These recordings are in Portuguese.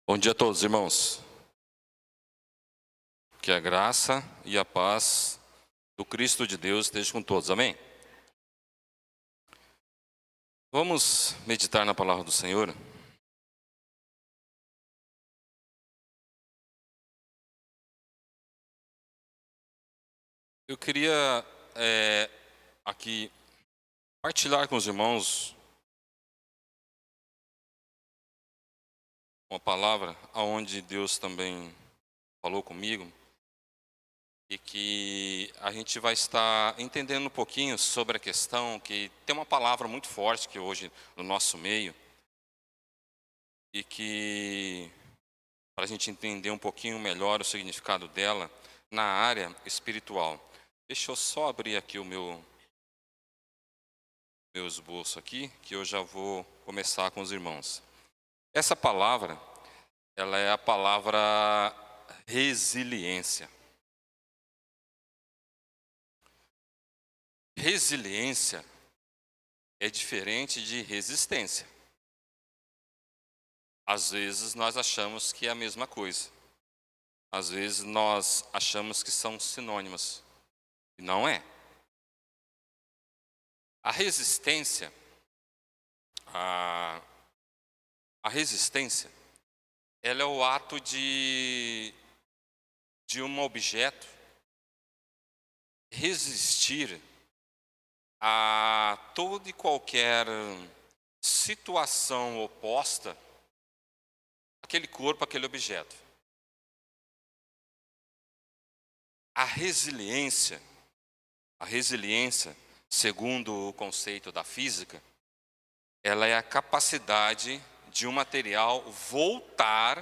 Bom dia a todos, irmãos. Que a graça e a paz do Cristo de Deus esteja com todos, amém? Vamos meditar na palavra do Senhor. Eu queria aqui partilhar com os irmãos uma palavra aonde Deus também falou comigo e que a gente vai estar entendendo um pouquinho sobre a questão que tem uma palavra muito forte que hoje no nosso meio e que para a gente entender um pouquinho melhor o significado dela na área espiritual. Deixa eu só abrir aqui o meu esboço aqui, que eu já vou começar com os irmãos. Essa palavra, ela é a palavra resiliência. Resiliência é diferente de resistência. Às vezes nós achamos que é a mesma coisa. Às vezes nós achamos que são sinônimas. E não é. A resistência, a resistência, ela é o ato de um objeto resistir a toda e qualquer situação oposta àquele corpo, àquele objeto. A resiliência, segundo o conceito da física, ela é a capacidade de um material voltar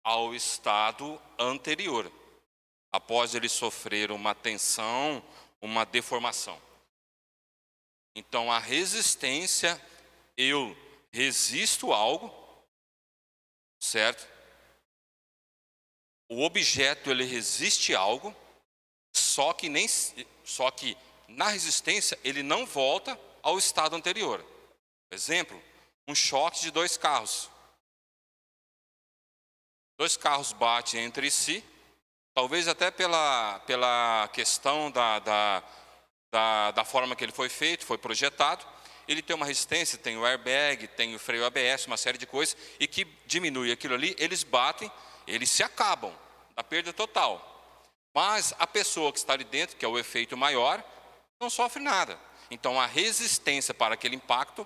ao estado anterior, após ele sofrer uma tensão, uma deformação. Então, a resistência, eu resisto a algo, certo? O objeto, ele resiste a algo, só que na resistência, ele não volta ao estado anterior. Exemplo, um choque de dois carros. Dois carros batem entre si, talvez até pela questão da forma que ele foi feito, foi projetado. Ele tem uma resistência, tem o airbag, tem o freio ABS, uma série de coisas, e que diminui aquilo ali, eles batem, eles se acabam, da perda total. Mas a pessoa que está ali dentro, que é o efeito maior, não sofre nada. Então a resistência para aquele impacto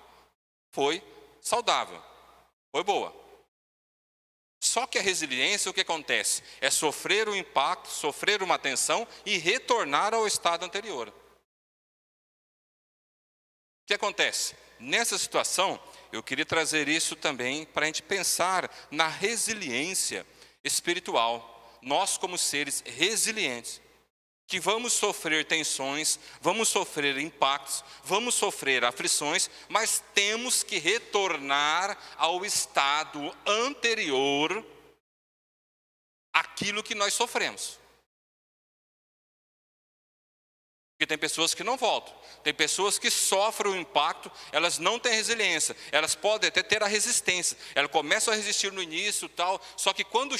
foi saudável, foi boa. Só que a resiliência, o que acontece? É sofrer o impacto, sofrer uma tensão e retornar ao estado anterior. O que acontece? Nessa situação, eu queria trazer isso também para a gente pensar na resiliência espiritual. Nós, como seres resilientes, que vamos sofrer tensões, vamos sofrer impactos, vamos sofrer aflições, mas temos que retornar ao estado anterior àquilo que nós sofremos. Porque tem pessoas que não voltam, tem pessoas que sofrem o impacto, elas não têm resiliência, elas podem até ter a resistência, elas começam a resistir no início tal, só que quando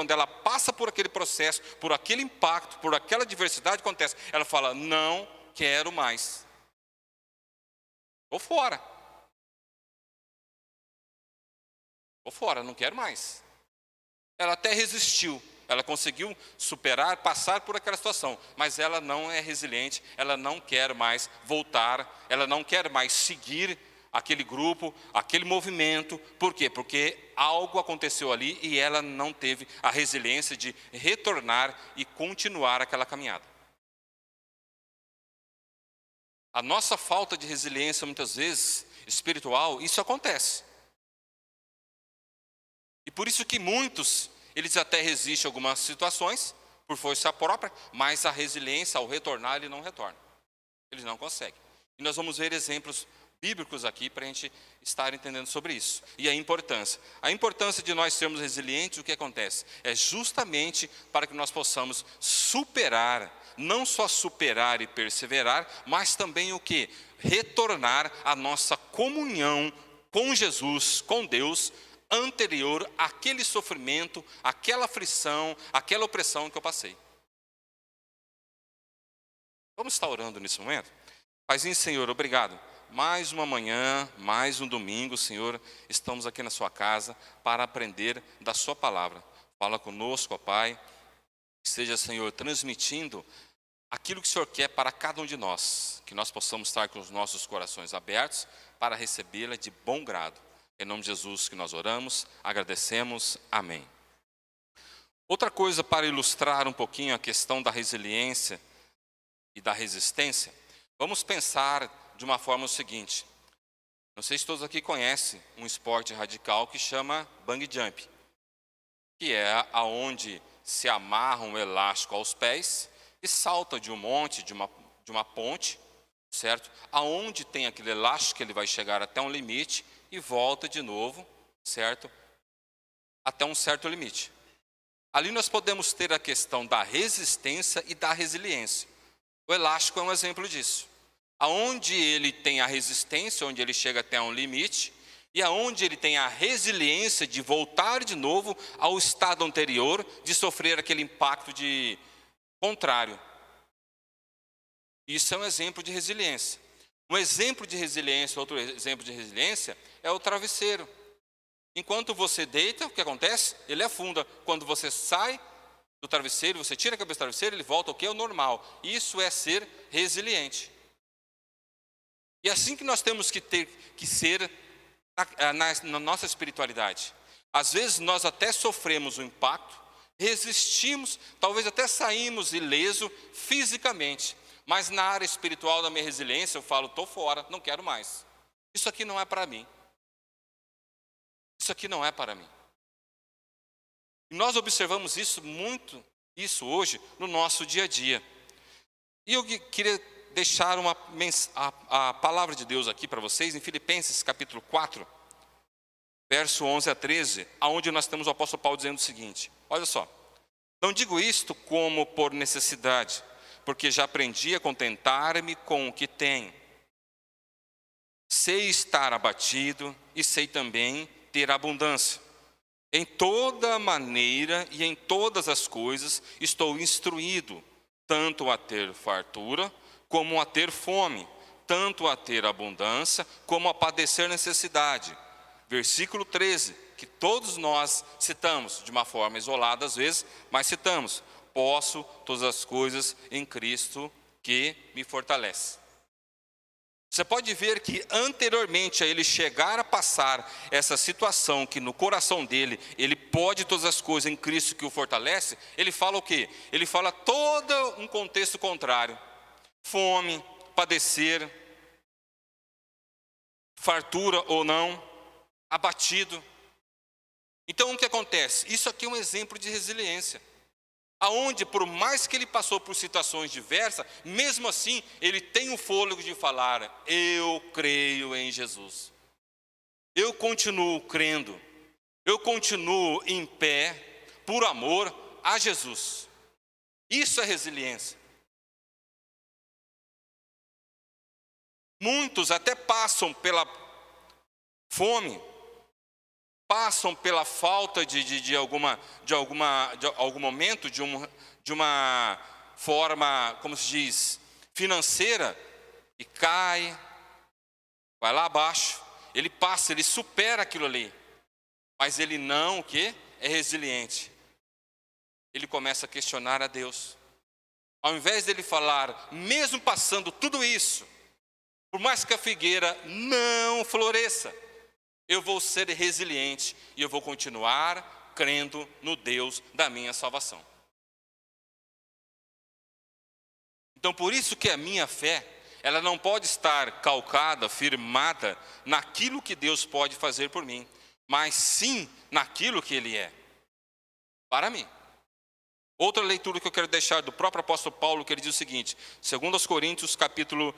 ela passa por aquele processo, por aquele impacto, por aquela adversidade, acontece, ela fala, não quero mais, vou fora, não quero mais. Ela até resistiu, ela conseguiu superar, passar por aquela situação, mas ela não é resiliente, ela não quer mais voltar, ela não quer mais seguir aquele grupo, aquele movimento. Por quê? Porque algo aconteceu ali e ela não teve a resiliência de retornar e continuar aquela caminhada. A nossa falta de resiliência, muitas vezes, espiritual, isso acontece. E por isso que muitos, eles até resistem a algumas situações, por força própria, mas a resiliência, ao retornar, ele não retorna. Eles não conseguem. E nós vamos ver exemplos bíblicos aqui para a gente estar entendendo sobre isso. E a importância. A importância de nós sermos resilientes, o que acontece? É justamente para que nós possamos superar, não só superar e perseverar, mas também o quê? Retornar à nossa comunhão com Jesus, com Deus, anterior àquele sofrimento, àquela aflição, àquela opressão que eu passei. Vamos estar orando nesse momento? Paizinho, Senhor, obrigado. Mais uma manhã, mais um domingo, Senhor, estamos aqui na sua casa para aprender da sua palavra. Fala conosco, ó Pai, esteja, Senhor, transmitindo aquilo que o Senhor quer para cada um de nós, que nós possamos estar com os nossos corações abertos para recebê-la de bom grado. Em nome de Jesus que nós oramos, agradecemos, amém. Outra coisa para ilustrar um pouquinho a questão da resiliência e da resistência, vamos pensar de uma forma o seguinte. Não sei se todos aqui conhecem um esporte radical que chama bungee jump, que é aonde se amarra um elástico aos pés e salta de um monte, de uma ponte, certo? Aonde tem aquele elástico, ele vai chegar até um limite e volta de novo, certo? Até um certo limite. Ali nós podemos ter a questão da resistência e da resiliência. O elástico é um exemplo disso. Aonde ele tem a resistência, onde ele chega até um limite, e aonde ele tem a resiliência de voltar de novo ao estado anterior, de sofrer aquele impacto de contrário. Isso é um exemplo de resiliência. Um exemplo de resiliência, outro exemplo de resiliência é o travesseiro. Enquanto você deita, o que acontece? Ele afunda. Quando você sai do travesseiro, você tira a cabeça do travesseiro, ele volta ao que é o normal. Isso é ser resiliente. E é assim que nós temos que ser na nossa espiritualidade. Às vezes nós até sofremos o impacto, resistimos, talvez até saímos ileso fisicamente, mas na área espiritual da minha resiliência eu falo, estou fora, não quero mais. Isso aqui não é para mim. Isso aqui não é para mim. E nós observamos muito hoje no nosso dia a dia. E eu queria deixar a palavra de Deus aqui para vocês, em Filipenses capítulo 4, verso 11 a 13, onde nós temos o apóstolo Paulo dizendo o seguinte, olha só, não digo isto como por necessidade, porque já aprendi a contentar-me com o que tenho. Sei estar abatido e sei também ter abundância. Em toda maneira e em todas as coisas estou instruído, tanto a ter fartura, como a ter fome, tanto a ter abundância, como a padecer necessidade. Versículo 13, que todos nós citamos, de uma forma isolada às vezes, mas citamos, posso todas as coisas em Cristo que me fortalece. Você pode ver que anteriormente a ele chegar a passar essa situação, que no coração dele, ele pode todas as coisas em Cristo que o fortalece, ele fala o quê? Ele fala todo um contexto contrário. Fome, padecer, fartura ou não, abatido. Então o que acontece? Isso aqui é um exemplo de resiliência. Aonde, por mais que ele passou por situações diversas, mesmo assim, ele tem o fôlego de falar, eu creio em Jesus. Eu continuo crendo, eu continuo em pé, por amor a Jesus. Isso é resiliência. Muitos até passam pela fome, passam pela falta de algum momento, de uma forma, como se diz, financeira, e cai, vai lá abaixo, ele passa, ele supera aquilo ali, mas ele não, o quê? É resiliente. Ele começa a questionar a Deus. Ao invés dele falar, mesmo passando tudo isso, por mais que a figueira não floresça, eu vou ser resiliente e eu vou continuar crendo no Deus da minha salvação. Então, por isso que a minha fé, ela não pode estar calcada, firmada naquilo que Deus pode fazer por mim, mas sim naquilo que Ele é, para mim. Outra leitura que eu quero deixar do próprio apóstolo Paulo, que ele diz o seguinte, 2 Coríntios capítulo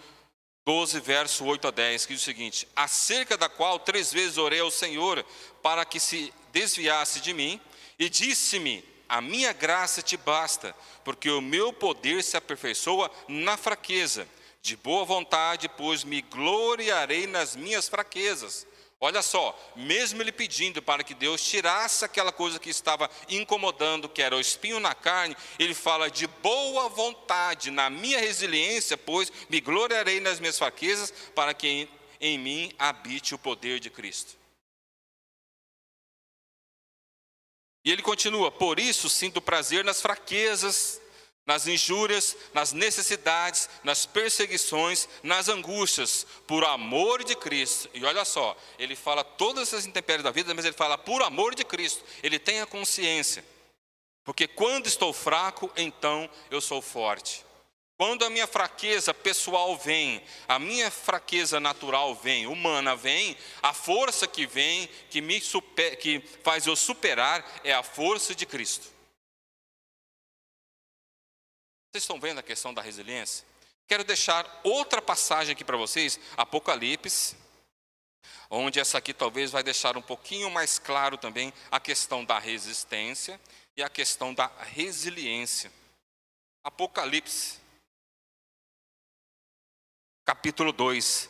12, verso 8 a 10, que diz o seguinte, acerca da qual 3 vezes orei ao Senhor para que se desviasse de mim, e disse-me, a minha graça te basta, porque o meu poder se aperfeiçoa na fraqueza. De boa vontade, pois me gloriarei nas minhas fraquezas. Olha só, mesmo ele pedindo para que Deus tirasse aquela coisa que estava incomodando, que era o espinho na carne, ele fala de boa vontade, na minha resiliência, pois me gloriarei nas minhas fraquezas, para que em mim habite o poder de Cristo. E ele continua, por isso sinto prazer nas fraquezas, nas injúrias, nas necessidades, nas perseguições, nas angústias, por amor de Cristo. E olha só, ele fala todas essas intempéries da vida, mas ele fala por amor de Cristo. Ele tem a consciência, porque quando estou fraco, então eu sou forte. Quando a minha fraqueza pessoal vem, a minha fraqueza natural vem, humana vem, a força que vem, que faz eu superar, é a força de Cristo. Vocês estão vendo a questão da resiliência? Quero deixar outra passagem aqui para vocês, Apocalipse, onde essa aqui talvez vai deixar um pouquinho mais claro também a questão da resistência e a questão da resiliência. Apocalipse, capítulo 2,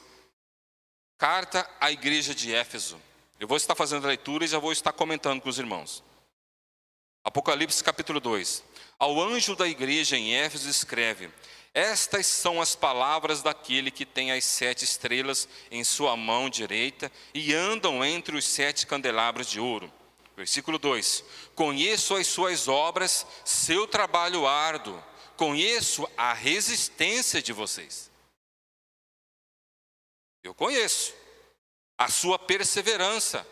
carta à igreja de Éfeso. Eu vou estar fazendo a leitura e já vou estar comentando com os irmãos. Apocalipse capítulo 2. Ao anjo da igreja em Éfeso escreve: estas são as palavras daquele que tem as 7 estrelas em sua mão direita e andam entre os 7 candelabros de ouro. Versículo 2: conheço as suas obras, seu trabalho árduo, conheço a resistência de vocês. Eu conheço a sua perseverança.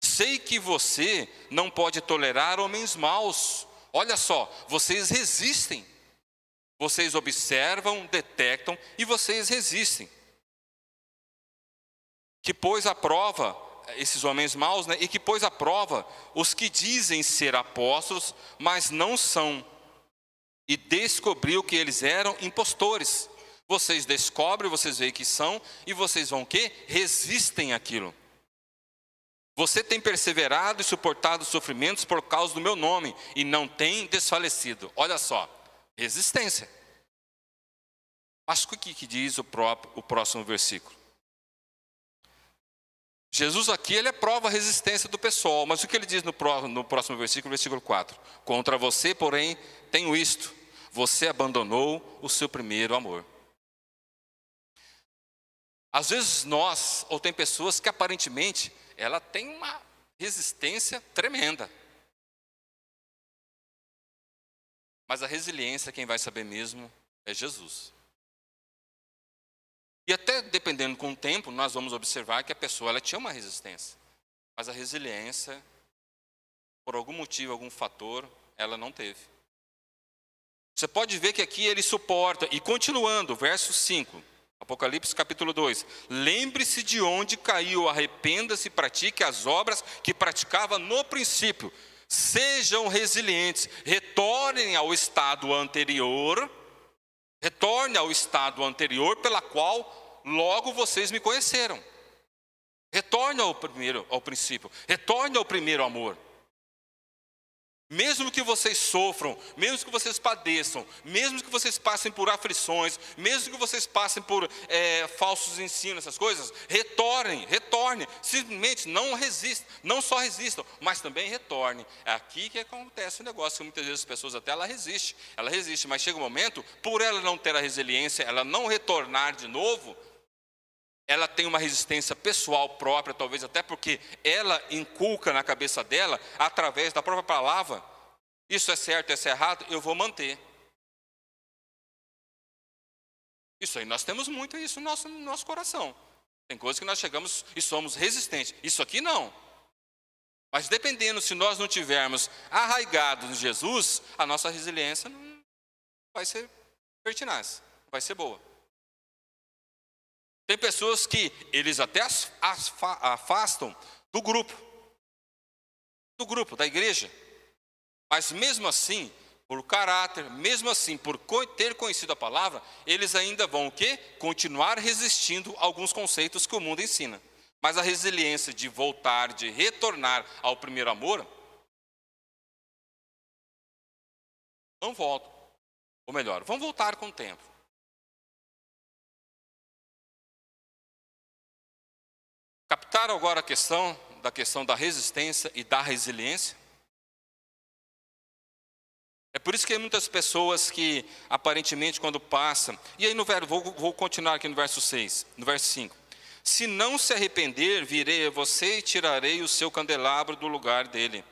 Sei que você não pode tolerar homens maus. Olha só, vocês resistem. Vocês observam, detectam e vocês resistem. Que pôs à prova esses homens maus, né? E que pôs à prova os que dizem ser apóstolos, mas não são. E descobriu que eles eram impostores. Vocês descobrem, vocês veem que são, e vocês vão o quê? Resistem àquilo. Você tem perseverado e suportado os sofrimentos por causa do meu nome, e não tem desfalecido. Olha só, resistência. Mas o que diz o próximo versículo? Jesus aqui, ele prova a resistência do pessoal, mas o que ele diz no próximo versículo, versículo 4? Contra você, porém, tenho isto: você abandonou o seu primeiro amor. Às vezes ou tem pessoas que aparentemente, ela tem uma resistência tremenda. Mas a resiliência, quem vai saber mesmo, é Jesus. E até dependendo com o tempo, nós vamos observar que a pessoa ela tinha uma resistência. Mas a resiliência, por algum motivo, algum fator, ela não teve. Você pode ver que aqui ele suporta. E continuando, verso 5. Apocalipse capítulo 2. Lembre-se de onde caiu, arrependa-se e pratique as obras que praticava no princípio. Sejam resilientes, retornem ao estado anterior, pela qual logo vocês me conheceram. Retorne ao princípio, retorne ao primeiro amor. Mesmo que vocês sofram, mesmo que vocês padeçam, mesmo que vocês passem por aflições, mesmo que vocês passem por falsos ensinos, essas coisas, retornem, simplesmente não só resistam, mas também retornem. É aqui que acontece o negócio, que muitas vezes as pessoas até ela resiste, mas chega um momento, por ela não ter a resiliência, ela não retornar de novo, ela tem uma resistência pessoal própria, talvez até porque ela inculca na cabeça dela, através da própria palavra, isso é certo, isso é errado, eu vou manter. Isso aí, nós temos muito isso no nosso coração. Tem coisas que nós chegamos e somos resistentes. Isso aqui não. Mas dependendo, se nós não tivermos arraigados em Jesus, a nossa resiliência não vai ser pertinaz, não vai ser boa. Tem pessoas que eles até afastam do grupo, da igreja. Mas mesmo assim, por caráter, mesmo assim, por ter conhecido a palavra, eles ainda vão o quê? Continuar resistindo a alguns conceitos que o mundo ensina. Mas a resiliência de voltar, de retornar ao primeiro amor, não voltam. Ou melhor, vão voltar com o tempo. Captaram agora a questão da resistência e da resiliência? É por isso que tem muitas pessoas que, aparentemente, quando passam... E aí, vou continuar aqui no verso 6, no verso 5. Se não se arrepender, virei a você e tirarei o seu candelabro do lugar dele.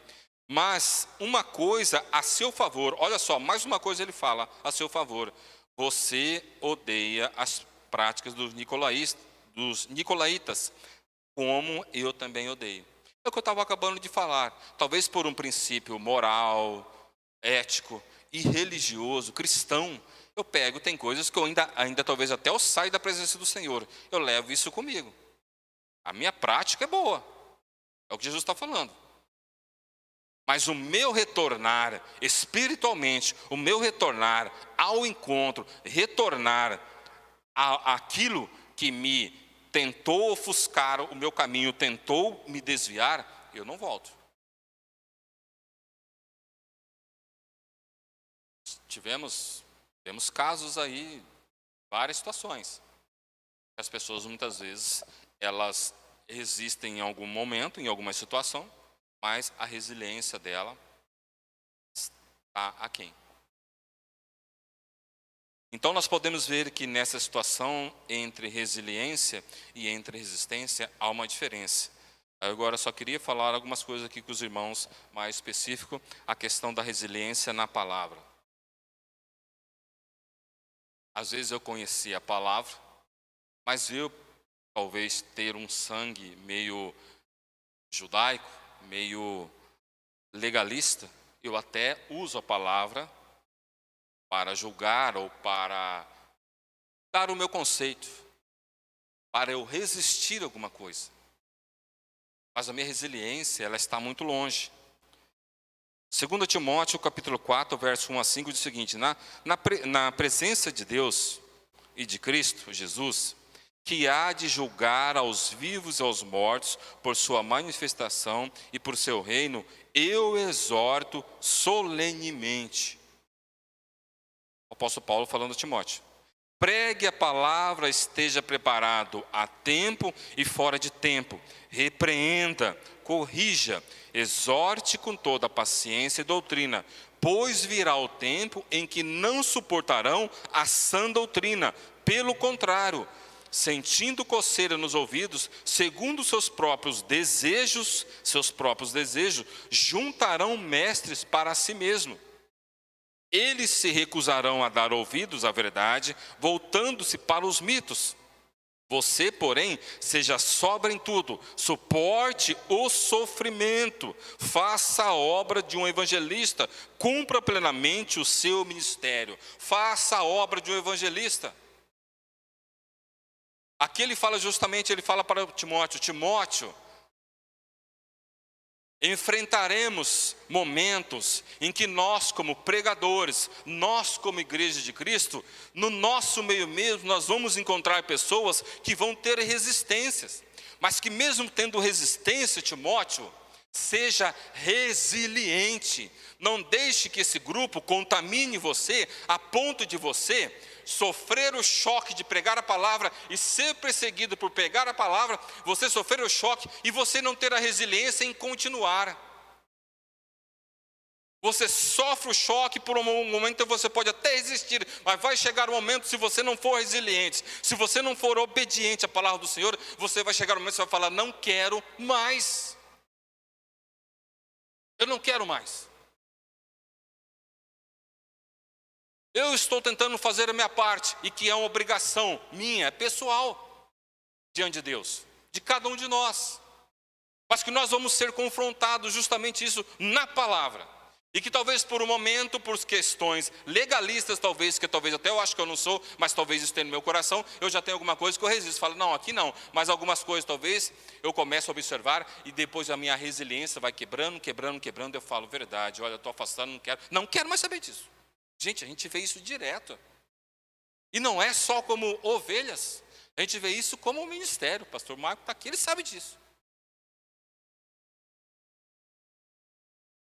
Mas uma coisa a seu favor, olha só, mais uma coisa ele fala a seu favor. Você odeia as práticas dos nicolaítas, como eu também odeio. É o que eu estava acabando de falar. Talvez por um princípio moral, ético e religioso, cristão, eu pego, tem coisas que eu ainda talvez até eu saia da presença do Senhor, eu levo isso comigo. A minha prática é boa, é o que Jesus está falando. Mas o meu retornar espiritualmente, o meu retornar ao encontro, retornar àquilo que me tentou ofuscar o meu caminho, tentou me desviar, eu não volto. Temos casos aí, várias situações. As pessoas muitas vezes, elas resistem em algum momento, em alguma situação, mas a resiliência dela está aquém. Então nós podemos ver que nessa situação entre resiliência e entre resistência há uma diferença. Agora só queria falar algumas coisas aqui com os irmãos, mais específico, a questão da resiliência na palavra. Às vezes eu conhecia a palavra, mas eu talvez ter um sangue meio judaico, meio legalista, eu até uso a palavra para julgar ou para dar o meu conceito, para eu resistir a alguma coisa. Mas a minha resiliência, ela está muito longe. 2 Timóteo, capítulo 4, verso 1 a 5, diz o seguinte: na presença de Deus e de Cristo Jesus, que há de julgar aos vivos e aos mortos por sua manifestação e por seu reino, eu exorto solenemente. O apóstolo Paulo falando a Timóteo: pregue a palavra, esteja preparado a tempo e fora de tempo, repreenda, corrija, exorte com toda a paciência e doutrina, pois virá o tempo em que não suportarão a sã doutrina, pelo contrário, sentindo coceira nos ouvidos, segundo seus próprios desejos, juntarão mestres para si mesmo. Eles se recusarão a dar ouvidos à verdade, voltando-se para os mitos. Você, porém, seja sóbrio em tudo, suporte o sofrimento, faça a obra de um evangelista, cumpra plenamente o seu ministério, faça a obra de um evangelista. Aqui ele fala para Timóteo, enfrentaremos momentos em que nós, como pregadores, nós, como igreja de Cristo, no nosso meio mesmo, nós vamos encontrar pessoas que vão ter resistências, mas que mesmo tendo resistência, Timóteo, seja resiliente. Não deixe que esse grupo contamine você a ponto de você sofrer o choque de pregar a palavra e ser perseguido por pregar a palavra, você sofrer o choque e você não ter a resiliência em continuar. Você sofre o choque por um momento, você pode até resistir, mas vai chegar um momento, se você não for resiliente, se você não for obediente à palavra do Senhor, você vai chegar um momento que você vai falar: não quero mais. Eu não quero mais. Eu estou tentando fazer a minha parte, e que é uma obrigação minha, pessoal, diante de Deus, de cada um de nós. Mas que nós vamos ser confrontados justamente isso na palavra. E que talvez por um momento, por questões legalistas, que talvez até eu acho que eu não sou, mas talvez isso tenha no meu coração, eu já tenho alguma coisa que eu resisto. Falo, não, aqui não. Mas algumas coisas talvez eu começo a observar e depois a minha resiliência vai quebrando. Eu falo, verdade, olha, eu estou afastando, não quero mais saber disso. Gente, a gente vê isso direto. E não é só como ovelhas, a gente vê isso como um ministério. O pastor Marco está aqui, ele sabe disso.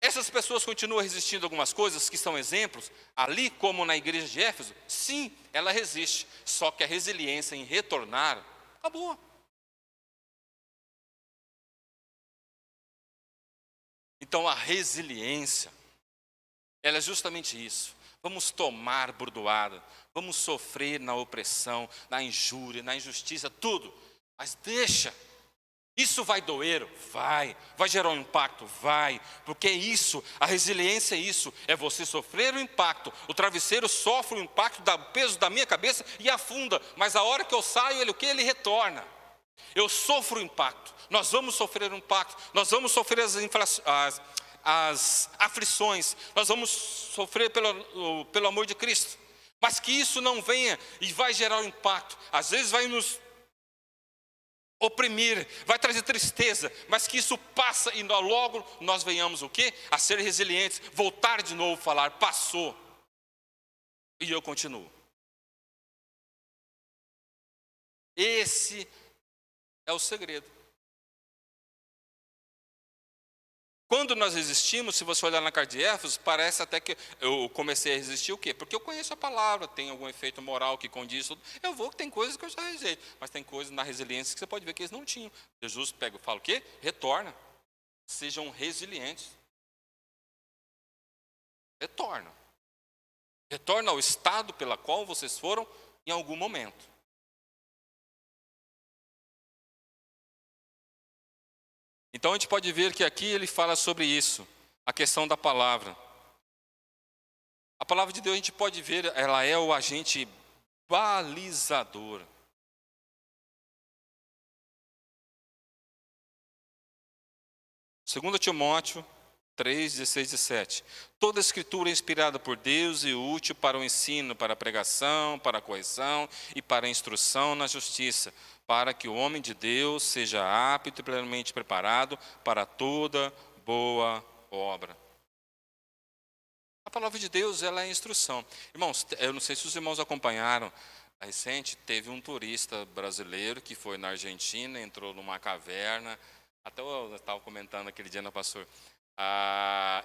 Essas pessoas continuam resistindo a algumas coisas que são exemplos, ali como na igreja de Éfeso, sim, ela resiste, só que a resiliência em retornar, acabou. Então a resiliência, ela é justamente isso. Vamos tomar bordoada, vamos sofrer na opressão, na injúria, na injustiça, tudo. Mas deixa, isso vai doer? Vai gerar um impacto? Vai, porque é isso, a resiliência é isso, é você sofrer o impacto. O travesseiro sofre o impacto do peso da minha cabeça e afunda, mas a hora que eu saio, ele o que? Ele retorna. Eu sofro o impacto, nós vamos sofrer um impacto, nós vamos sofrer as aflições, nós vamos sofrer pelo amor de Cristo, mas que isso não venha e vai gerar um impacto, às vezes vai nos oprimir, vai trazer tristeza, mas que isso passa e logo nós venhamos o quê? A ser resilientes, voltar de novo, falar, passou, e eu continuo. Esse é o segredo. Quando nós resistimos, se você olhar na carta de Éfeso, parece até que eu comecei a resistir o quê? Porque eu conheço a palavra, tem algum efeito moral que condiz tudo. Tem coisas que eu já rejeito, mas tem coisas na resiliência que você pode ver que eles não tinham. Jesus fala o quê? Retorna. Sejam resilientes. Retorna. Retorna ao estado pela qual vocês foram em algum momento. Então a gente pode ver que aqui ele fala sobre isso, a questão da palavra. A palavra de Deus a gente pode ver, ela é o agente balizador. Segundo Timóteo 3, 16 e 17. Toda a escritura é inspirada por Deus e útil para o ensino, para a pregação, para a correção e para a instrução na justiça, para que o homem de Deus seja apto e plenamente preparado para toda boa obra. A palavra de Deus, ela é instrução. Irmãos, eu não sei se os irmãos acompanharam, recente teve um turista brasileiro que foi na Argentina, entrou numa caverna, até eu estava comentando aquele dia, pastor,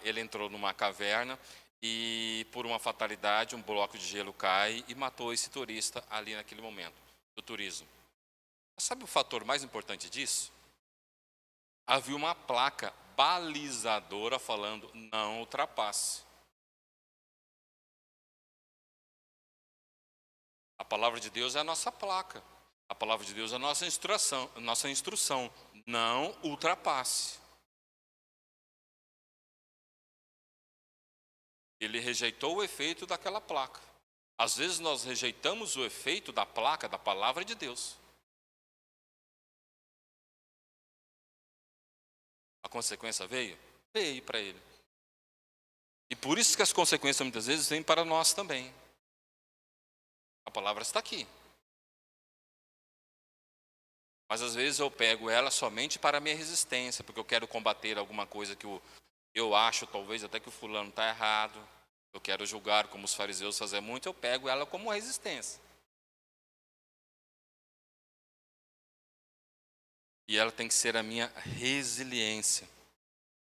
ele entrou numa caverna e por uma fatalidade um bloco de gelo cai e matou esse turista ali naquele momento do turismo. Sabe o fator mais importante disso? Havia uma placa balizadora falando, não ultrapasse. A palavra de Deus é a nossa placa. A palavra de Deus é a nossa instrução. Não ultrapasse. Ele rejeitou o efeito daquela placa. Às vezes nós rejeitamos o efeito da placa da palavra de Deus. A consequência veio? Veio para ele. E por isso que as consequências muitas vezes vêm para nós também. A palavra está aqui. Mas às vezes eu pego ela somente para a minha resistência, porque eu quero combater alguma coisa que eu acho, talvez até que o fulano está errado. Eu quero julgar como os fariseus fazem muito, eu pego ela como resistência. E ela tem que ser a minha resiliência.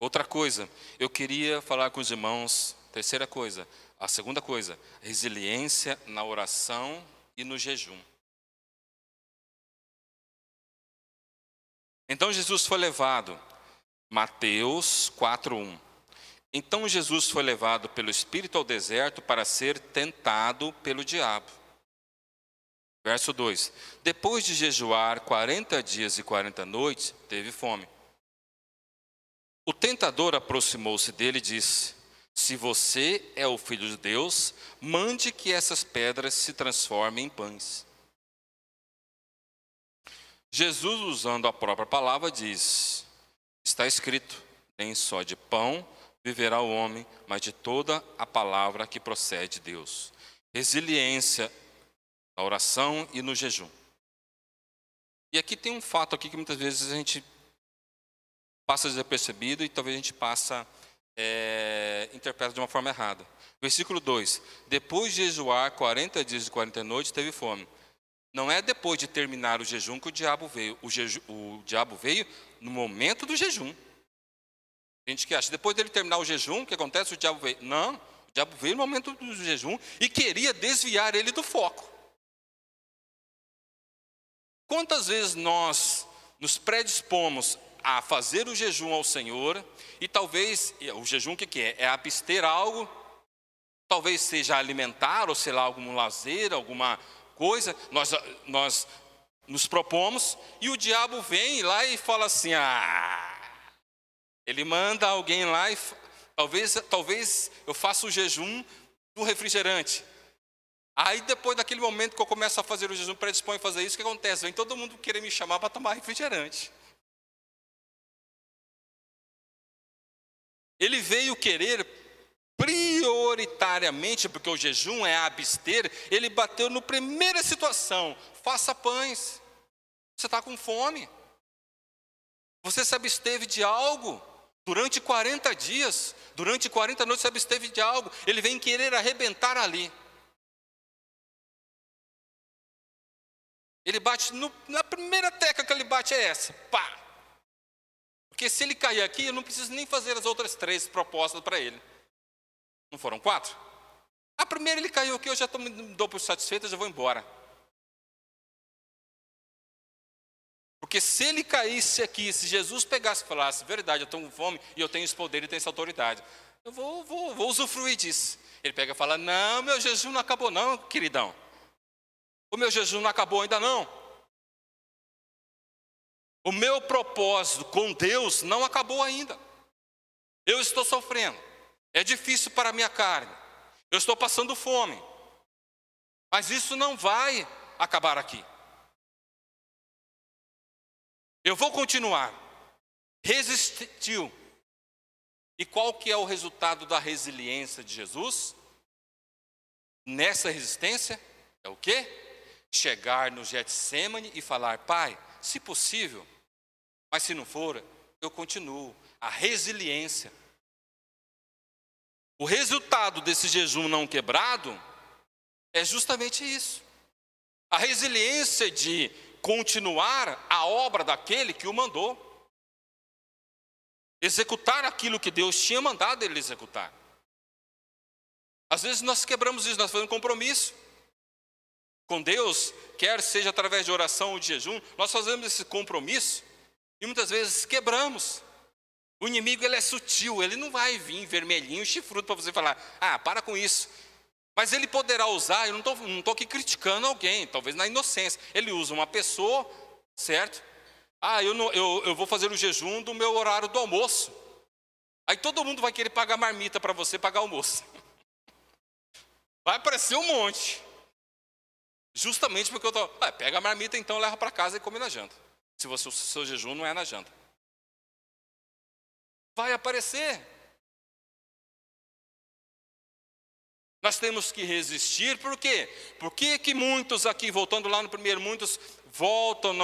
Outra coisa, eu queria falar com os irmãos, terceira coisa, a segunda coisa, resiliência na oração e no jejum. Então Jesus foi levado, Mateus 4:1. Então Jesus foi levado pelo Espírito ao deserto para ser tentado pelo diabo. Verso 2. Depois de jejuar 40 dias e 40 noites, teve fome. O tentador aproximou-se dele e disse, se você é o Filho de Deus, mande que essas pedras se transformem em pães. Jesus, usando a própria palavra, diz, está escrito, nem só de pão viverá o homem, mas de toda a palavra que procede de Deus. Resiliência na oração e no jejum. E aqui tem um fato aqui que muitas vezes a gente passa desapercebido e talvez a gente interpreta de uma forma errada. Versículo 2. Depois de jejuar 40 dias e 40 noites, teve fome. Não é depois de terminar o jejum que o diabo veio. O diabo veio no momento do jejum. A gente que acha, depois dele terminar o jejum, o que acontece? O diabo veio. Não, o diabo veio no momento do jejum e queria desviar ele do foco. Quantas vezes nós nos predispomos a fazer o jejum ao Senhor, e talvez, o jejum o que é? É abster algo, talvez seja alimentar, ou sei lá, algum lazer, alguma coisa, nós nos propomos, e o diabo vem lá e fala assim, ele manda alguém lá e talvez eu faça o jejum do refrigerante. Aí depois daquele momento que eu começo a fazer o jejum, predispõe a fazer isso, o que acontece? Vem todo mundo querer me chamar para tomar refrigerante. Ele veio querer prioritariamente, porque o jejum é abster, ele bateu na primeira situação, faça pães. Você está com fome. Você se absteve de algo durante 40 dias, durante 40 noites se absteve de algo. Ele vem querer arrebentar ali. Ele bate na primeira tecla que ele bate é essa, pá. Porque se ele cair aqui, eu não preciso nem fazer as outras 3 propostas para ele. Não foram 4? A primeira ele caiu aqui, eu já me dou por satisfeito, eu já vou embora. Porque se ele caísse aqui, se Jesus pegasse e falasse, verdade, eu estou com fome e eu tenho esse poder e tenho essa autoridade, eu vou usufruir disso. Ele pega e fala, não, meu jejum não acabou não, queridão. O meu jejum não acabou ainda não. O meu propósito com Deus não acabou ainda. Eu estou sofrendo. É difícil para a minha carne. Eu estou passando fome. Mas isso não vai acabar aqui. Eu vou continuar. Resistiu. E qual que é o resultado da resiliência de Jesus? Nessa resistência, é o quê? Chegar no Getsêmani e falar, Pai, se possível, mas se não for, eu continuo. A resiliência. O resultado desse jejum não quebrado é justamente isso. A resiliência de continuar a obra daquele que o mandou. Executar aquilo que Deus tinha mandado ele executar. Às vezes nós quebramos isso, nós fazemos um compromisso com Deus, quer seja através de oração ou de jejum, nós fazemos esse compromisso e muitas vezes quebramos. O inimigo ele é sutil, ele não vai vir vermelhinho, chifrudo para você falar, para com isso. Mas ele poderá usar, eu não estou aqui criticando alguém, talvez na inocência. Ele usa uma pessoa, certo? Eu vou fazer o jejum do meu horário do almoço. Aí todo mundo vai querer pagar marmita para você pagar almoço. Vai aparecer um monte. Justamente porque eu estou, pega a marmita então, leva para casa e come na janta. Se o seu jejum não é na janta. Vai aparecer. Nós temos que resistir, por quê? Por que muitos aqui, voltando lá no primeiro, muitos voltam,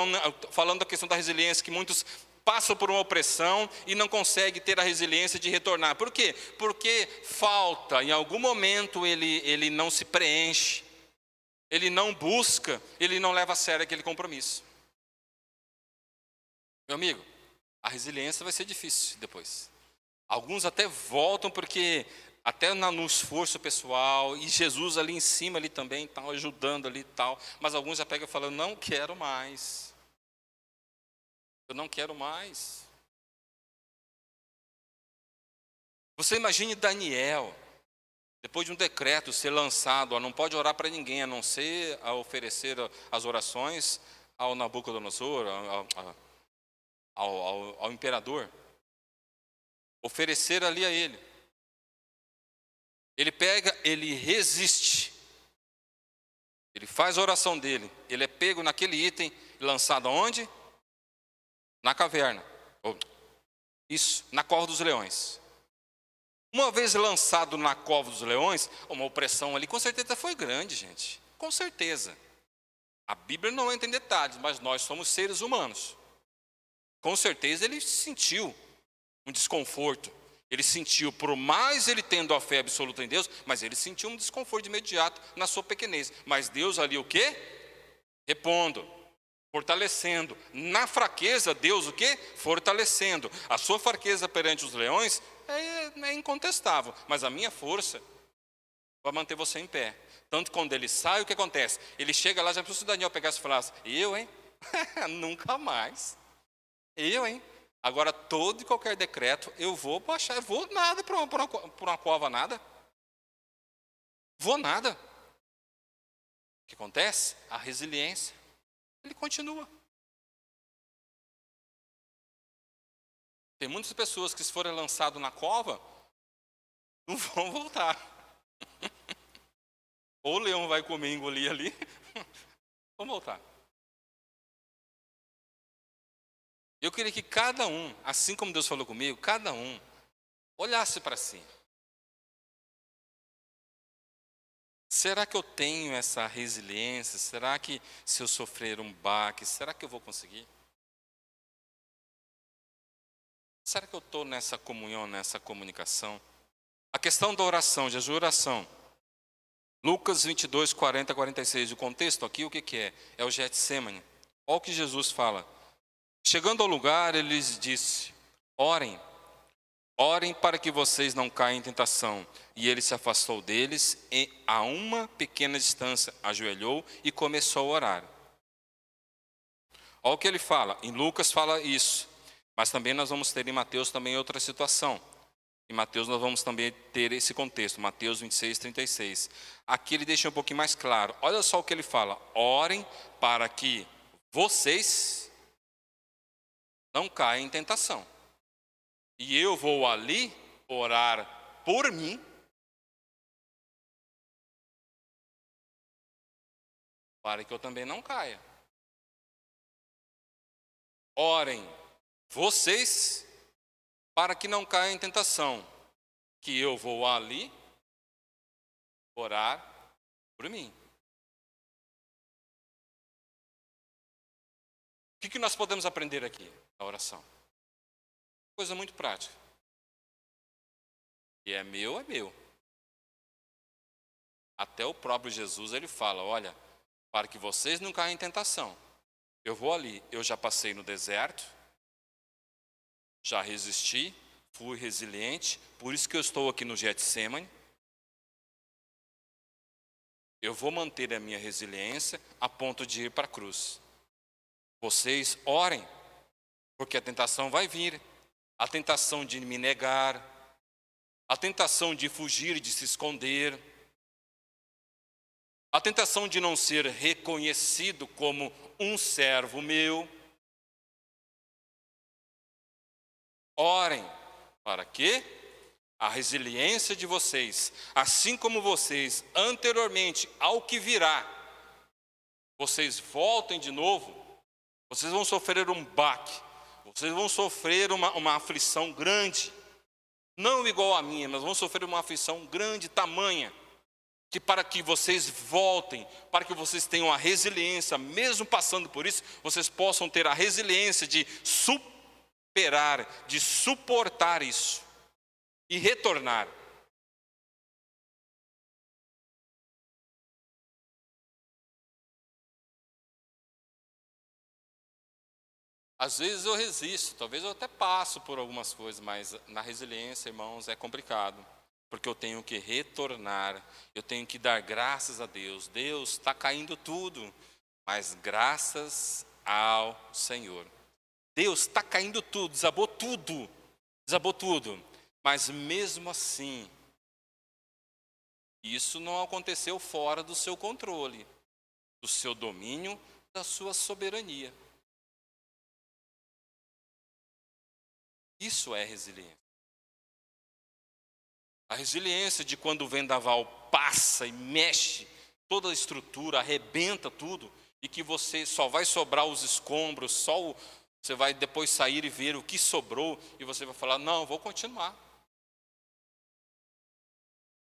falando da questão da resiliência, que muitos passam por uma opressão e não conseguem ter a resiliência de retornar. Por quê? Porque falta, em algum momento ele não se preenche, ele não busca, ele não leva a sério aquele compromisso. Meu amigo, a resiliência vai ser difícil depois. Alguns até voltam porque até no esforço pessoal, e Jesus ali em cima ali também, tal, ajudando ali e tal, mas alguns já pegam e falam, não quero mais. Eu não quero mais. Você imagine Daniel, depois de um decreto ser lançado, não pode orar para ninguém, a não ser a oferecer as orações ao Nabucodonosor, ao imperador. Oferecer ali a ele. Ele pega, ele resiste. Ele faz a oração dele. Ele é pego naquele item, lançado aonde? Na caverna. Isso, na cova dos leões. Uma vez lançado na cova dos leões, uma opressão ali com certeza foi grande, gente. Com certeza. A Bíblia não entra em detalhes, mas nós somos seres humanos. Com certeza ele sentiu um desconforto. Ele sentiu, por mais ele tendo a fé absoluta em Deus, mas ele sentiu um desconforto de imediato na sua pequenez. Mas Deus ali o quê? Repondo, fortalecendo. Na fraqueza, Deus o quê? Fortalecendo. A sua fraqueza perante os leões é incontestável, mas a minha força vai manter você em pé. Tanto quando ele sai, o que acontece? Ele chega lá, já pensou se o Daniel pegasse e falasse, eu, hein? Nunca mais. Eu, hein? Agora, todo e qualquer decreto, eu vou baixar, eu vou nada para uma cova, nada. Vou nada. O que acontece? A resiliência, ele continua. Tem muitas pessoas que, se forem lançadas na cova, não vão voltar. Ou o leão vai comer e engolir ali, vão voltar. Eu queria que cada um, assim como Deus falou comigo, cada um olhasse para si. Será que eu tenho essa resiliência? Será que, se eu sofrer um baque, será que eu vou conseguir? Será que eu estou nessa comunhão, nessa comunicação? A questão da oração, Jesus, oração. Lucas 22, 40 a 46. O contexto aqui, o que é? É o Getsêmani. Olha o que Jesus fala. Chegando ao lugar, ele lhes disse: orem. Orem para que vocês não caiam em tentação. E ele se afastou deles e, a uma pequena distância, ajoelhou e começou a orar. Olha o que ele fala. Em Lucas fala isso. Mas também nós vamos ter em Mateus também outra situação. Em Mateus nós vamos também ter esse contexto. Mateus 26, 36. Aqui ele deixa um pouquinho mais claro. Olha só o que ele fala. Orem para que vocês não caiam em tentação. E eu vou ali orar por mim, para que eu também não caia. Orem vocês, para que não caia em tentação, que eu vou ali orar por mim. O que nós podemos aprender aqui na oração? Coisa muito prática. E é meu, é meu. Até o próprio Jesus, ele fala, olha, para que vocês não caiam em tentação, eu vou ali, eu já passei no deserto, já resisti, fui resiliente, por isso que eu estou aqui no Getsêmani. Eu vou manter a minha resiliência a ponto de ir para a cruz. Vocês orem, porque a tentação vai vir. A tentação de me negar, a tentação de fugir e de se esconder, a tentação de não ser reconhecido como um servo meu. Orem para que a resiliência de vocês, assim como vocês anteriormente ao que virá, vocês voltem de novo, vocês vão sofrer um baque, vocês vão sofrer uma aflição grande, não igual a minha, mas vão sofrer uma aflição grande, tamanha, que para que vocês voltem, para que vocês tenham a resiliência, mesmo passando por isso, vocês possam ter a resiliência de superar, de suportar isso e retornar. Às vezes eu resisto, talvez eu até passo por algumas coisas, mas na resiliência, irmãos, é complicado. Porque eu tenho que retornar, eu tenho que dar graças a Deus. Deus, está caindo tudo, mas graças ao Senhor. Deus, está caindo tudo, desabou tudo. Mas mesmo assim, isso não aconteceu fora do seu controle, do seu domínio, da sua soberania. Isso é resiliência. A resiliência de quando o vendaval passa e mexe toda a estrutura, arrebenta tudo, e que você só vai sobrar os escombros, você vai depois sair e ver o que sobrou, e você vai falar, não, vou continuar.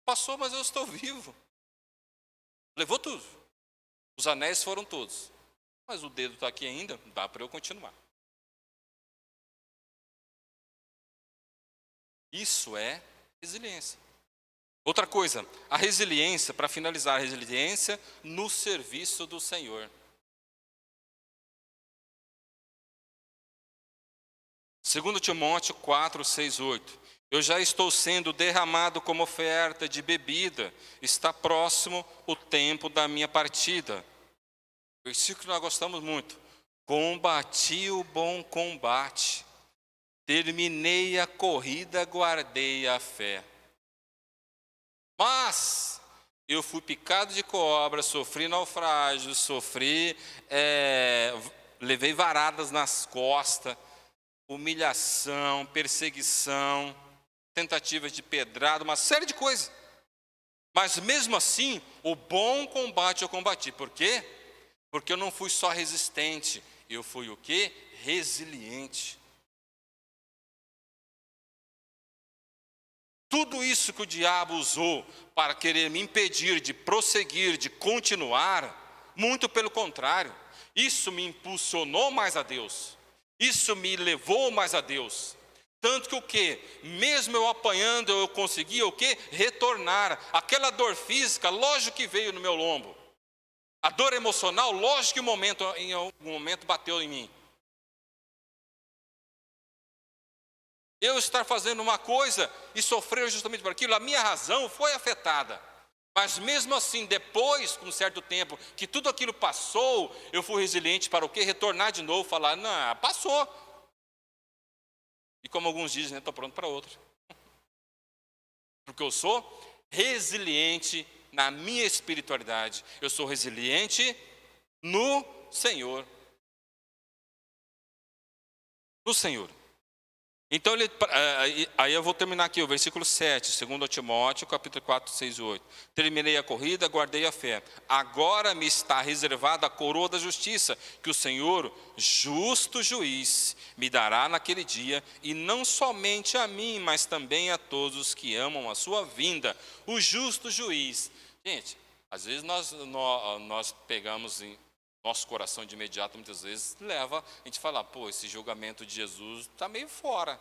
Passou, mas eu estou vivo. Levou tudo. Os anéis foram todos. Mas o dedo está aqui ainda, dá para eu continuar. Isso é resiliência. Outra coisa, a resiliência, para finalizar, a resiliência no serviço do Senhor. 2 Timóteo 4, 6, 8. Eu já estou sendo derramado como oferta de bebida, está próximo o tempo da minha partida. Versículo que nós gostamos muito. Combati o bom combate, terminei a corrida, guardei a fé. Mas eu fui picado de cobra, sofri naufrágio, levei varadas nas costas, humilhação, perseguição, tentativas de pedrada, uma série de coisas. Mas mesmo assim, o bom combate eu combati. Por quê? Porque eu não fui só resistente, eu fui o quê? Resiliente. Tudo isso que o diabo usou para querer me impedir de prosseguir, de continuar, muito pelo contrário, isso me impulsionou mais a Deus, isso me levou mais a Deus. Tanto que o quê? Mesmo eu apanhando, eu conseguia o quê? Retornar. Aquela dor física, lógico que veio no meu lombo. A dor emocional, lógico que em algum momento bateu em mim. Eu estar fazendo uma coisa e sofrer justamente por aquilo, a minha razão foi afetada. Mas mesmo assim, depois, com um certo tempo, que tudo aquilo passou, eu fui resiliente para o quê? Retornar de novo, falar, não, passou. E como alguns dizem, né, estou pronto para outra. Porque eu sou resiliente na minha espiritualidade. Eu sou resiliente no Senhor. No Senhor. Então, aí eu vou terminar aqui, o versículo 7, 2 Timóteo, capítulo 4, 6 e 8. Terminei a corrida, guardei a fé. Agora me está reservada a coroa da justiça, que o Senhor, justo juiz, me dará naquele dia, e não somente a mim, mas também a todos os que amam a sua vinda. O justo juiz. Gente, às vezes nós pegamos em nosso coração de imediato, muitas vezes, leva a gente a falar, pô, esse julgamento de Jesus está meio fora.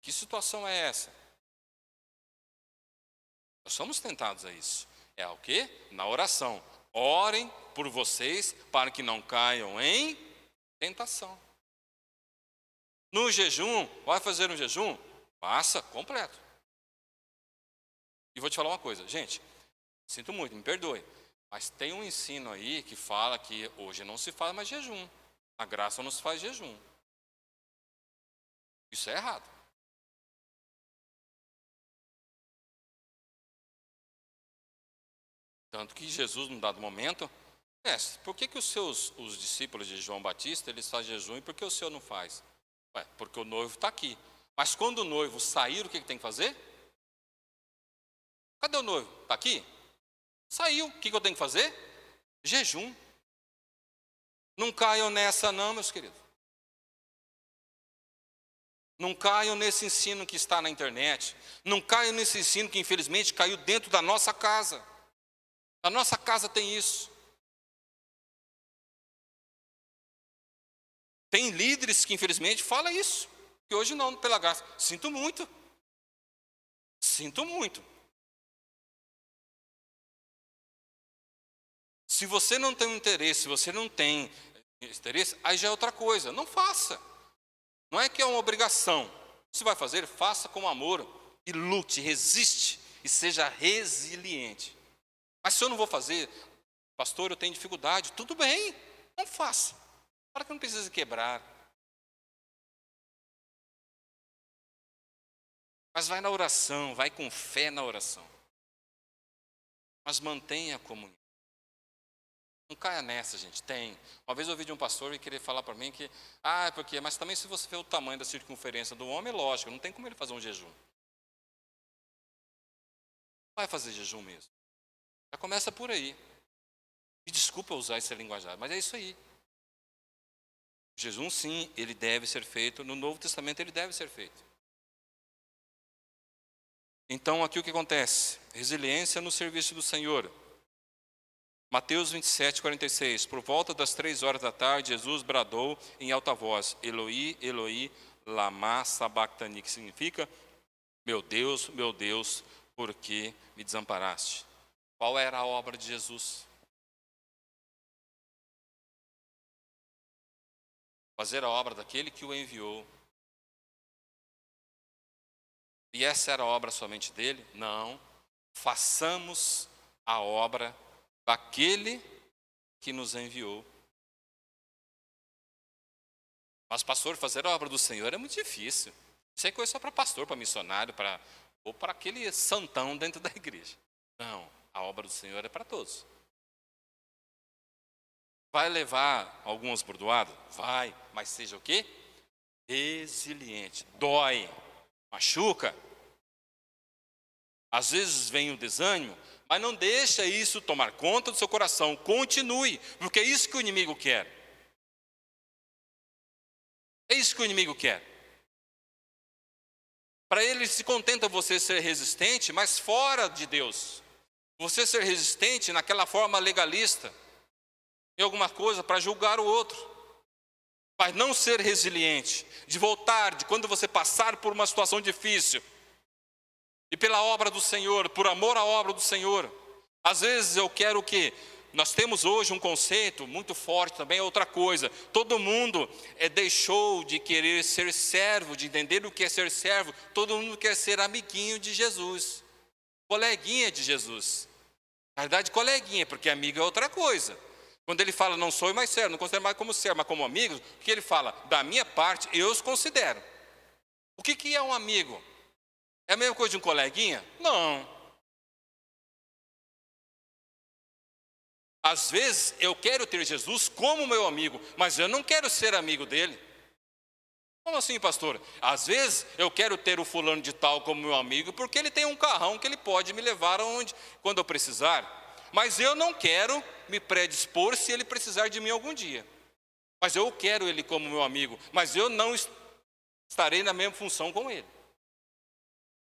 Que situação é essa? Nós somos tentados a isso. É o quê? Na oração. Orem por vocês para que não caiam em tentação. No jejum, vai fazer um jejum? Faça completo. E vou te falar uma coisa, gente, sinto muito, me perdoe. Mas tem um ensino aí que fala que hoje não se faz mais jejum. A graça não se faz jejum. Isso é errado. Tanto que Jesus, num dado momento, por que os discípulos de João Batista, eles fazem jejum e por que o senhor não faz? Porque o noivo está aqui. Mas quando o noivo sair, o que tem que fazer? Cadê o noivo? Está aqui? Saiu. O que eu tenho que fazer? Jejum. Não caiam nessa não, meus queridos. Não caiam nesse ensino que está na internet. Não caiam nesse ensino que infelizmente caiu dentro da nossa casa. A nossa casa tem isso. Tem líderes que infelizmente falam isso. Que hoje não, pela graça. Sinto muito. Sinto muito. Se você não tem um interesse, se você não tem interesse, aí já é outra coisa. Não faça. Não é que é uma obrigação. Se vai fazer, faça com amor e lute, resiste e seja resiliente. Mas se eu não vou fazer, pastor, eu tenho dificuldade, tudo bem, não faça. Para que não precise quebrar. Mas vai na oração, vai com fé na oração. Mas mantenha a comunhão. Não caia nessa, gente, tem. Uma vez eu ouvi de um pastor e querer falar para mim que, porque, mas também se você vê o tamanho da circunferência do homem, é lógico, não tem como ele fazer um jejum. Vai fazer jejum mesmo. Já começa por aí. E desculpa usar esse linguajar, mas é isso aí. O jejum, sim, ele deve ser feito. No Novo Testamento, ele deve ser feito. Então, aqui o que acontece? Resiliência no serviço do Senhor. Mateus 27, 46. Por volta das 3 horas da tarde, Jesus bradou em alta voz, Eloi, Eloi, lama sabachthani, que significa, meu Deus, por que me desamparaste? Qual era a obra de Jesus? Fazer a obra daquele que o enviou. E essa era a obra somente dele? Não. Façamos a obra daquele que nos enviou. Mas, pastor, fazer a obra do Senhor é muito difícil. Isso é coisa só para pastor, para missionário, ou para aquele santão dentro da igreja. Não, a obra do Senhor é para todos. Vai levar algumas bordoadas? Vai, mas seja o quê? Resiliente. Dói, machuca. Às vezes vem o desânimo, mas não deixa isso tomar conta do seu coração. Continue, porque é isso que o inimigo quer. É isso que o inimigo quer. Para ele se contenta você ser resistente, mas fora de Deus. Você ser resistente naquela forma legalista, em alguma coisa para julgar o outro. Mas não ser resiliente, de voltar, de quando você passar por uma situação difícil, e pela obra do Senhor, por amor à obra do Senhor. Às vezes eu quero que nós temos hoje um conceito muito forte também, é outra coisa. Todo mundo deixou de querer ser servo, de entender o que é ser servo. Todo mundo quer ser amiguinho de Jesus, coleguinha de Jesus. Na verdade, coleguinha, porque amigo é outra coisa. Quando ele fala, não sou mais servo, não considero mais como servo, mas como amigo, o que ele fala? Da minha parte, eu os considero. O que é um amigo? É a mesma coisa de um coleguinha? Não. Às vezes eu quero ter Jesus como meu amigo, mas eu não quero ser amigo dele. Como assim, pastor? Às vezes eu quero ter o fulano de tal como meu amigo, porque ele tem um carrão que ele pode me levar quando eu precisar. Mas eu não quero me predispor se ele precisar de mim algum dia. Mas eu quero ele como meu amigo, mas eu não estarei na mesma função com ele.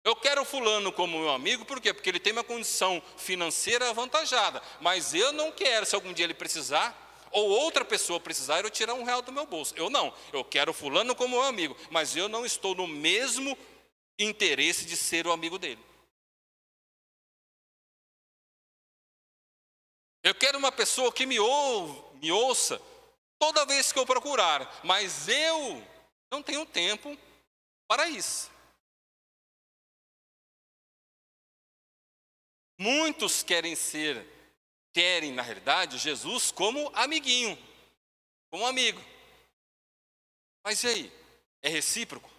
Eu quero o fulano como meu amigo, por quê? Porque ele tem uma condição financeira avantajada. Mas eu não quero, se algum dia ele precisar, ou outra pessoa precisar, eu tirar R$1 do meu bolso. Eu não. Eu quero o fulano como meu amigo, mas eu não estou no mesmo interesse de ser o amigo dele. Eu quero uma pessoa que me ouça toda vez que eu procurar, mas eu não tenho tempo para isso. Muitos querem, na realidade, Jesus como amiguinho, como amigo. Mas e aí? É recíproco?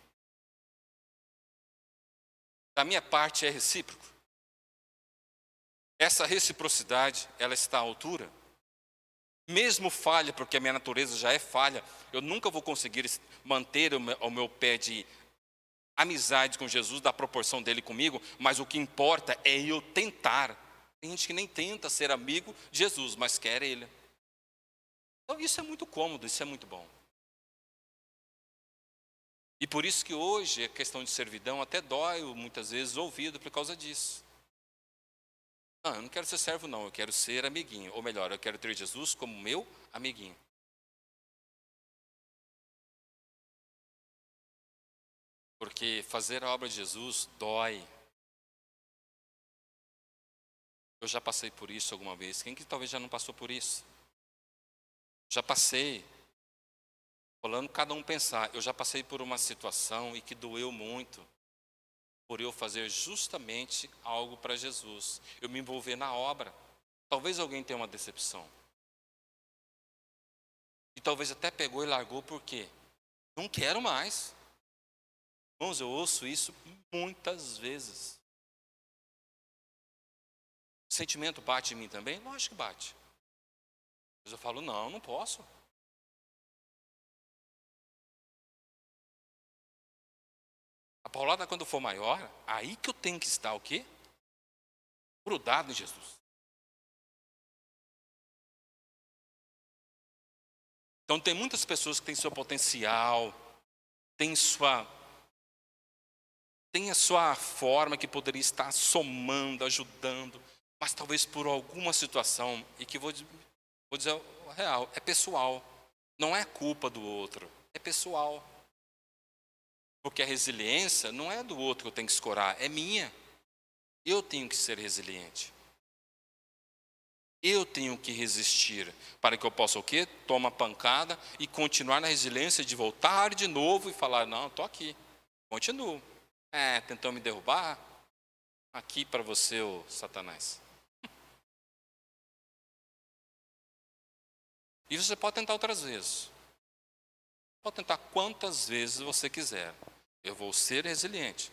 Da minha parte é recíproco? Essa reciprocidade, ela está à altura? Mesmo falha, porque a minha natureza já é falha, eu nunca vou conseguir manter o meu pé de amizade com Jesus, da proporção dele comigo, mas o que importa é eu tentar. Tem gente que nem tenta ser amigo de Jesus, mas quer ele. Então isso é muito cômodo, isso é muito bom. E por isso que hoje a questão de servidão até dói muitas vezes o ouvido por causa disso. Não, eu não quero ser servo não, eu quero ser amiguinho. Ou melhor, eu quero ter Jesus como meu amiguinho. Porque fazer a obra de Jesus dói. Eu já passei por isso alguma vez. Quem que talvez já não passou por isso? Já passei. Falando cada um pensar. Eu já passei por uma situação e que doeu muito. Por eu fazer justamente algo para Jesus. Eu me envolver na obra. Talvez alguém tenha uma decepção. E talvez até pegou e largou por quê? Não quero mais. Irmãos, eu ouço isso muitas vezes. O sentimento bate em mim também? Lógico que bate. Mas eu falo, não, não posso. A paulada quando for maior, aí que eu tenho que estar o quê? Grudado em Jesus. Então tem muitas pessoas que têm seu potencial, têm a sua forma que poderia estar somando, ajudando, mas talvez por alguma situação, e que vou dizer o real, é pessoal. Não é culpa do outro, é pessoal. Porque a resiliência não é do outro que eu tenho que escorar, é minha. Eu tenho que ser resiliente. Eu tenho que resistir para que eu possa o quê? Tomar pancada e continuar na resiliência de voltar de novo e falar, não, estou aqui, continuo. Tentou me derrubar? Aqui para você, ô Satanás. E você pode tentar outras vezes. Pode tentar quantas vezes você quiser. Eu vou ser resiliente.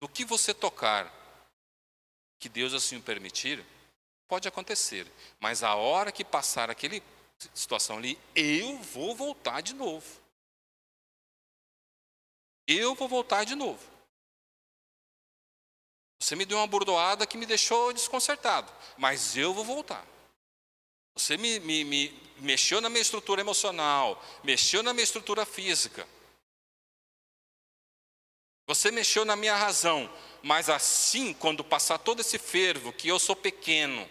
Do que você tocar, que Deus assim o permitir, pode acontecer. Mas a hora que passar aquela situação ali, eu vou voltar de novo. Eu vou voltar de novo. Você me deu uma bordoada que me deixou desconcertado, mas eu vou voltar. Você me mexeu na minha estrutura emocional, mexeu na minha estrutura física. Você mexeu na minha razão, mas assim, quando passar todo esse fervo, que eu sou pequeno,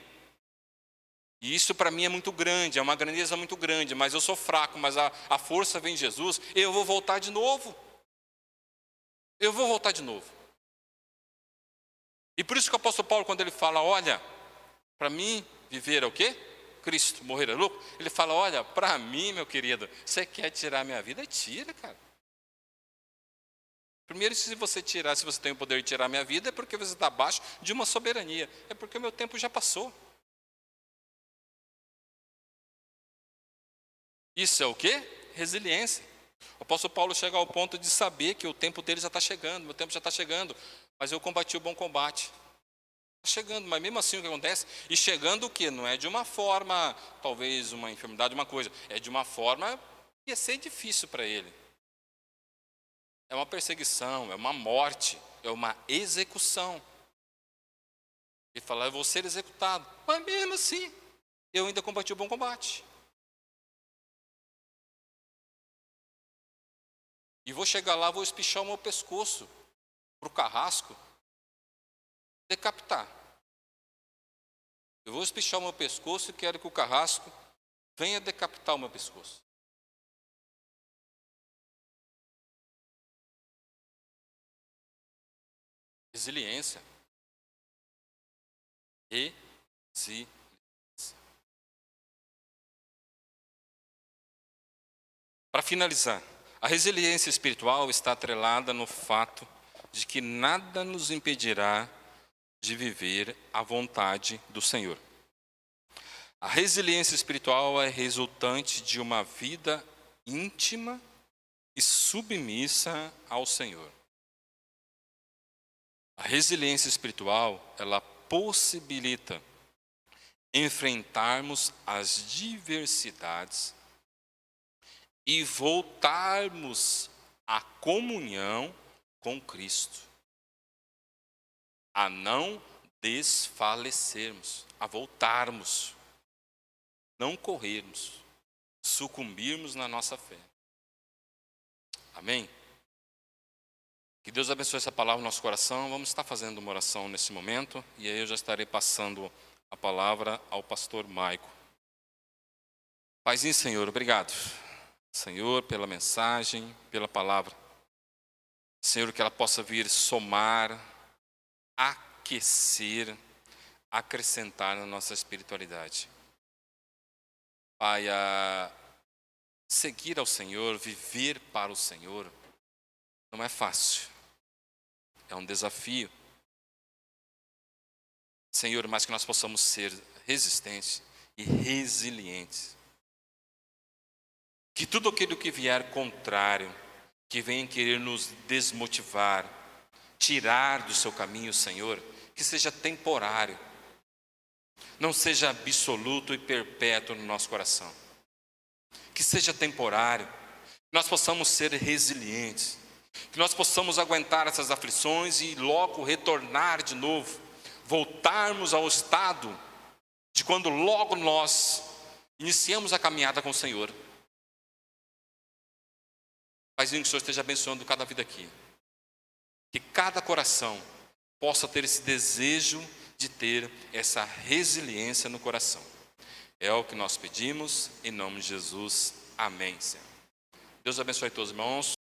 e isso para mim é muito grande, é uma grandeza muito grande, mas eu sou fraco, mas a força vem de Jesus, eu vou voltar de novo. Eu vou voltar de novo. E por isso que o apóstolo Paulo, quando ele fala, olha, para mim, viver é o quê? Cristo, morrer é lucro. Ele fala, olha, para mim, meu querido, você quer tirar a minha vida? Tira, cara. Primeiro, se você tem o poder de tirar a minha vida, é porque você está abaixo de uma soberania. É porque o meu tempo já passou. Isso é o quê? Resiliência. O apóstolo Paulo chega ao ponto de saber que o tempo dele já está chegando, meu tempo já está chegando, mas eu combati o bom combate. Está chegando, mas mesmo assim o que acontece? E chegando o quê? Não é de uma forma, talvez uma enfermidade, uma coisa, é de uma forma que ia ser difícil para ele. É uma perseguição, é uma morte, é uma execução. Ele fala, eu vou ser executado, mas mesmo assim, eu ainda combati o bom combate. E vou chegar lá, vou espichar o meu pescoço para o carrasco decapitar. Eu vou espichar o meu pescoço e quero que o carrasco venha decapitar o meu pescoço. Resiliência. Resiliência. Para finalizar, a resiliência espiritual está atrelada no fato de que nada nos impedirá de viver a vontade do Senhor. A resiliência espiritual é resultante de uma vida íntima e submissa ao Senhor. A resiliência espiritual, ela possibilita enfrentarmos as diversidades e voltarmos à comunhão com Cristo, a não desfalecermos, a voltarmos, não corrermos, sucumbirmos na nossa fé. Amém? Que Deus abençoe essa palavra no nosso coração. Vamos estar fazendo uma oração nesse momento, e aí eu já estarei passando a palavra ao pastor Maico. Paizinho, Senhor, obrigado. Senhor, pela mensagem, pela palavra. Senhor, que ela possa vir somar, aquecer, acrescentar na nossa espiritualidade. Pai, a seguir ao Senhor, viver para o Senhor, não é fácil. É um desafio. Senhor, mas que nós possamos ser resistentes e resilientes. Que tudo aquilo que vier contrário, que venha querer nos desmotivar, tirar do seu caminho, Senhor, que seja temporário, não seja absoluto e perpétuo no nosso coração. Que seja temporário, que nós possamos ser resilientes, que nós possamos aguentar essas aflições e logo retornar de novo, voltarmos ao estado de quando logo nós iniciamos a caminhada com o Senhor. Paizinho, que o Senhor esteja abençoando cada vida aqui. Que cada coração possa ter esse desejo de ter essa resiliência no coração. É o que nós pedimos, em nome de Jesus. Amém, Senhor. Deus abençoe todos os irmãos.